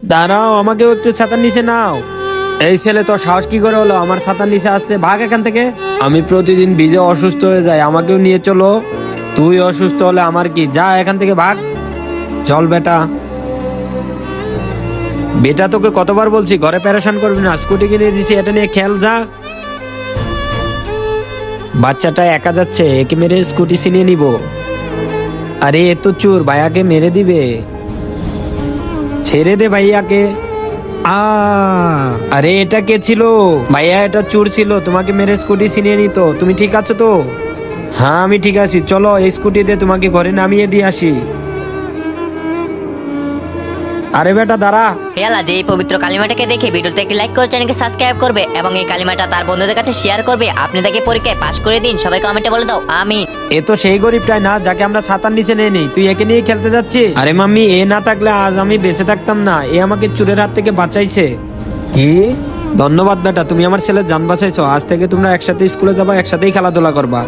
দাঁড়াও, আমাকেও একটু ছাতার নিচে নাও। এই ছেলে তো সাহস কি করে হলো আমার ছাতার নিচে আসতে? ভাগ এখান থেকে। আমি প্রতিদিন ভিজে অসুস্থ হয়ে যাই, আমাকেও নিয়ে চলো। তুই অসুস্থ হলে আমার কি, যা এখান থেকে ভাগ। চল বেটা। বেটা তোকে কতবার বলছি ঘরে প্যারেশান করবি না, স্কুটি কিনে দিছি, এটা নিয়ে খেল যা। বাচ্চাটা একা যাচ্ছে, একে মেরে স্কুটি ছিনিয়ে নিব। আরে এ তো চোর, ভাইয়াকে মেরে দিবে। ছেড়ে দে ভাইয়াকে। আ আরে এটা কে ছিল? ভাইয়া এটা চোর ছিল, তোমাকে মেরে স্কুটি ছিনিয়ে নিত। তুমি ঠিক আছো তো? হ্যাঁ আমি ঠিক আছি, চলো এই স্কুটিতে তোমাকে ঘরে নামিয়ে দিয়ে আসি। আরে বেটা দাঁড়া। হে আল্লাহ, যে এই পবিত্র কালিমাটাকে দেখে ভিডিওতে একটি লাইক করে চ্যানেলকে সাবস্ক্রাইব করবে এবং এই কালিমাটা তার বন্ধুদের কাছে শেয়ার করবে। আপনি তাকে পরীক্ষায় পাশ করে দিন, সবাই কমেন্টে বলে দাও আমিন। এ তো সেই গরিবটাই না যাকে আমরা ছাতার নিচে নিয়ে নেই, তুই একে নিয়ে খেলতে যাচ্ছিস? আরে মাম্মি, এ না থাকলে আজ আমি বেঁচে থাকতাম না। এ আমাকে চোরের হাত থেকে বাঁচাইছে। কি? ধন্যবাদ বেটা, তুমি আমার ছেলের জান বাঁচাইছো। আজ থেকে তোমরা একসাথে স্কুলে যাবা, একসাথেই খেলাধুলা করবা।